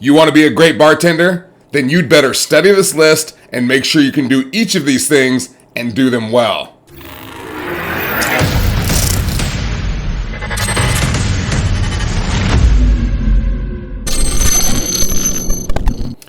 You want to be a great bartender? Then you'd better study this list and make sure you can do each of these things and do them well.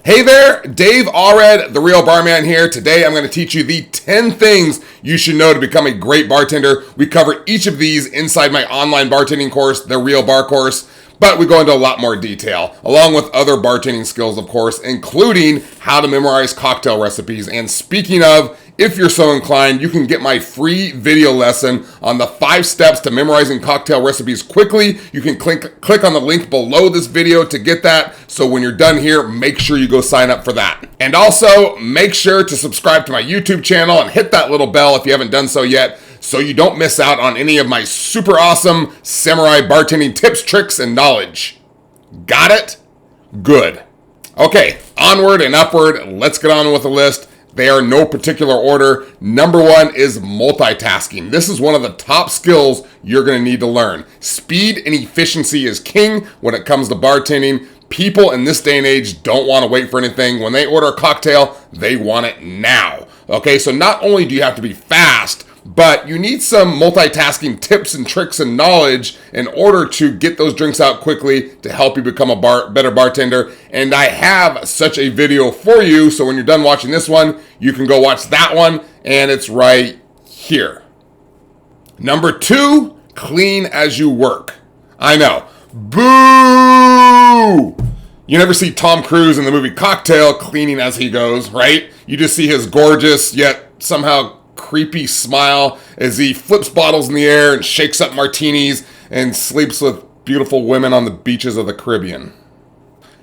Hey there, Dave Allred, The Real Barman here. Today I'm going to teach you the 10 things you should know to become a great bartender. We cover each of these inside my online bartending course, The Real Bar course, but we go into a lot more detail, along with other bartending skills, of course, including how to memorize cocktail recipes. And speaking of, if you're so inclined, you can get my free video lesson on the 5 steps to memorizing cocktail recipes quickly. You can click on the link below this video to get that. So when you're done here, make sure you go sign up for that. And also make sure to subscribe to my YouTube channel and hit that little bell if you haven't done so yet, so you don't miss out on any of my super awesome samurai bartending tips, tricks, and knowledge. Got it? Good. Okay, onward and upward. Let's get on with the list. They are no particular order. Number 1 is multitasking. This is one of the top skills you're going to need to learn. Speed and efficiency is king when it comes to bartending. People in this day and age don't want to wait for anything. When they order a cocktail, they want it now. Okay, so not only do you have to be fast, but you need some multitasking tips and tricks and knowledge in order to get those drinks out quickly to help you become a better bartender. And I have such a video for you, so when you're done watching this one, you can go watch that one, and it's right here. Number 2, clean as you work. I know. Boo! You never see Tom Cruise in the movie Cocktail cleaning as he goes, right? You just see his gorgeous, yet somehow creepy smile as he flips bottles in the air and shakes up martinis and sleeps with beautiful women on the beaches of the Caribbean.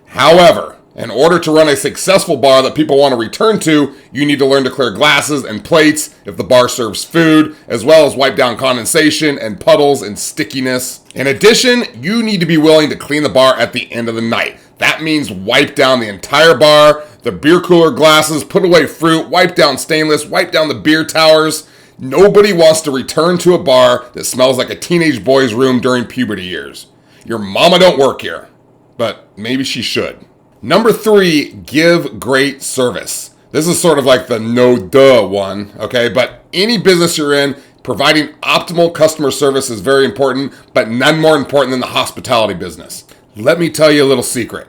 However, in order to run a successful bar that people want to return to, you need to learn to clear glasses and plates if the bar serves food, as well as wipe down condensation and puddles and stickiness. In addition, you need to be willing to clean the bar at the end of the night. That means wipe down the entire bar, the beer cooler glasses, put away fruit, wipe down stainless, wipe down the beer towers. Nobody wants to return to a bar that smells like a teenage boy's room during puberty years. Your mama don't work here, but maybe she should. Number 3, give great service. This is sort of like the no-duh one, okay? But any business you're in, providing optimal customer service is very important, but none more important than the hospitality business. Let me tell you a little secret.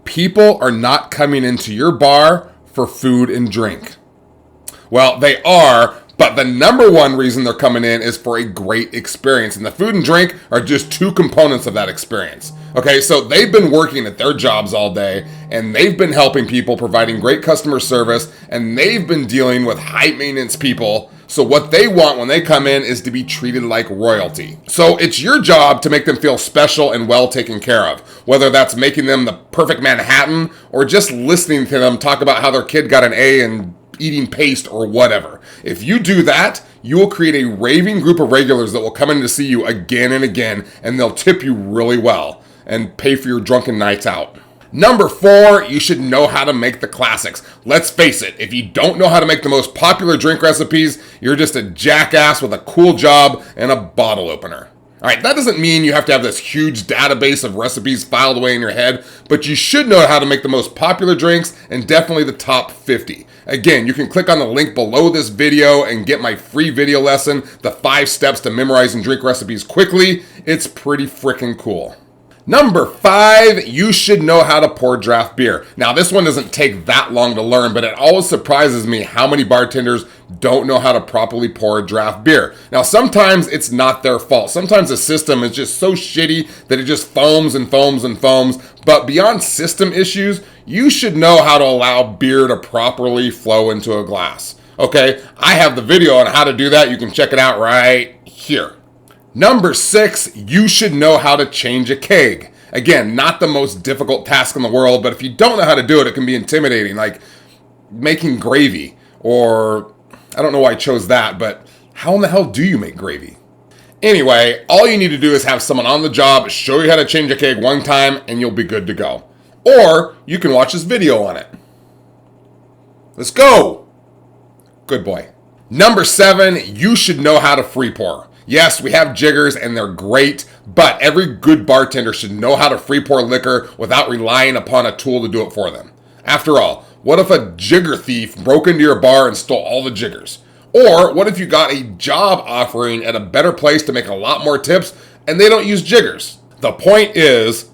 People are not coming into your bar for food and drink. Well, they are, but the number 1 reason they're coming in is for a great experience. And the food and drink are just 2 components of that experience. Okay, so they've been working at their jobs all day, and they've been helping people, providing great customer service, and they've been dealing with high maintenance people. So what they want when they come in is to be treated like royalty. So it's your job to make them feel special and well taken care of, whether that's making them the perfect Manhattan or just listening to them talk about how their kid got an A and eating paste or whatever. If you do that, you will create a raving group of regulars that will come in to see you again and again, and they'll tip you really well and pay for your drunken nights out. Number 4, you should know how to make the classics. Let's face it, if you don't know how to make the most popular drink recipes, you're just a jackass with a cool job and a bottle opener. All right, that doesn't mean you have to have this huge database of recipes filed away in your head, but you should know how to make the most popular drinks and definitely the top 50. Again, you can click on the link below this video and get my free video lesson, the 5 steps to memorizing drink recipes quickly. It's pretty freaking cool. Number 5, you should know how to pour draft beer. Now, this one doesn't take that long to learn, but it always surprises me how many bartenders don't know how to properly pour a draft beer. Now, sometimes it's not their fault. Sometimes the system is just so shitty that it just foams and foams and foams. But beyond system issues, you should know how to allow beer to properly flow into a glass. Okay, I have the video on how to do that. You can check it out right here. Number 6, you should know how to change a keg. Again, not the most difficult task in the world, but if you don't know how to do it, it can be intimidating, like making gravy, or I don't know why I chose that, but how in the hell do you make gravy? Anyway, all you need to do is have someone on the job show you how to change a keg one time, and you'll be good to go. Or you can watch this video on it. Let's go! Good boy. Number 7, you should know how to free pour. Yes, we have jiggers and they're great, but every good bartender should know how to free pour liquor without relying upon a tool to do it for them. After all, what if a jigger thief broke into your bar and stole all the jiggers? Or what if you got a job offering at a better place to make a lot more tips and they don't use jiggers? The point is,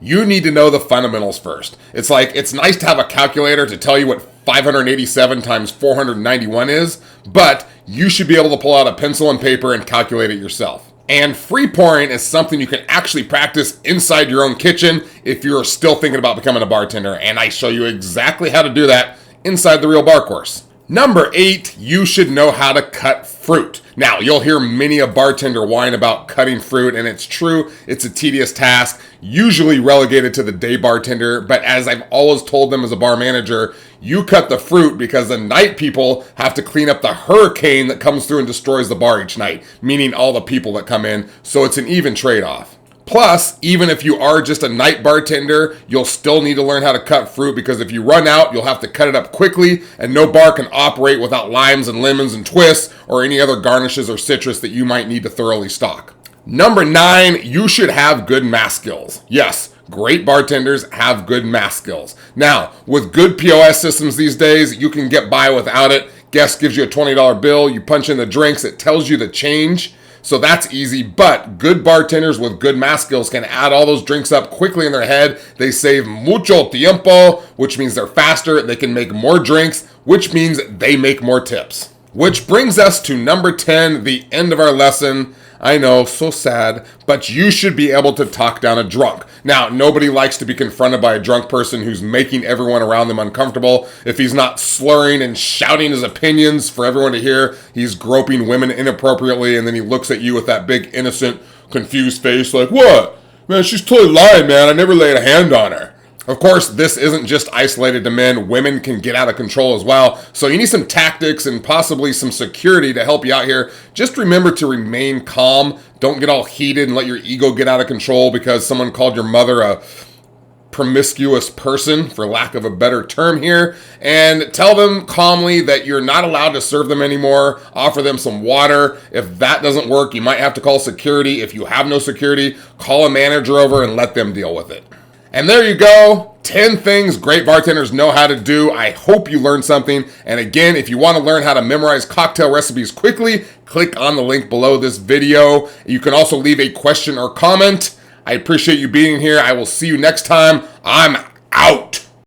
you need to know the fundamentals first. It's like, it's nice to have a calculator to tell you what 587 times 491 is, but you should be able to pull out a pencil and paper and calculate it yourself. And free pouring is something you can actually practice inside your own kitchen if you're still thinking about becoming a bartender, and I show you exactly how to do that inside the Real Bar course. Number 8, you should know how to cut fruit. Now, you'll hear many a bartender whine about cutting fruit, and it's true, it's a tedious task, usually relegated to the day bartender, but as I've always told them as a bar manager, you cut the fruit because the night people have to clean up the hurricane that comes through and destroys the bar each night, meaning all the people that come in, so it's an even trade-off. Plus, even if you are just a night bartender, you'll still need to learn how to cut fruit because if you run out, you'll have to cut it up quickly and no bar can operate without limes and lemons and twists or any other garnishes or citrus that you might need to thoroughly stock. Number 9, you should have good math skills. Yes, great bartenders have good math skills. Now, with good POS systems these days, you can get by without it. Guest gives you a $20 bill, you punch in the drinks, it tells you the change. So that's easy, but good bartenders with good math skills can add all those drinks up quickly in their head. They save mucho tiempo, which means they're faster. They can make more drinks, which means they make more tips. Which brings us to number 10, the end of our lesson. I know, so sad, but you should be able to talk down a drunk. Now, nobody likes to be confronted by a drunk person who's making everyone around them uncomfortable. If he's not slurring and shouting his opinions for everyone to hear, he's groping women inappropriately, and then he looks at you with that big, innocent, confused face like, "What? Man, she's totally lying, man. I never laid a hand on her." Of course, this isn't just isolated to men. Women can get out of control as well. So you need some tactics and possibly some security to help you out here. Just remember to remain calm. Don't get all heated and let your ego get out of control because someone called your mother a promiscuous person, for lack of a better term here. And tell them calmly that you're not allowed to serve them anymore. Offer them some water. If that doesn't work, you might have to call security. If you have no security, call a manager over and let them deal with it. And there you go, 10 things great bartenders know how to do. I hope you learned something. And again, if you want to learn how to memorize cocktail recipes quickly, click on the link below this video. You can also leave a question or comment. I appreciate you being here. I will see you next time. I'm out.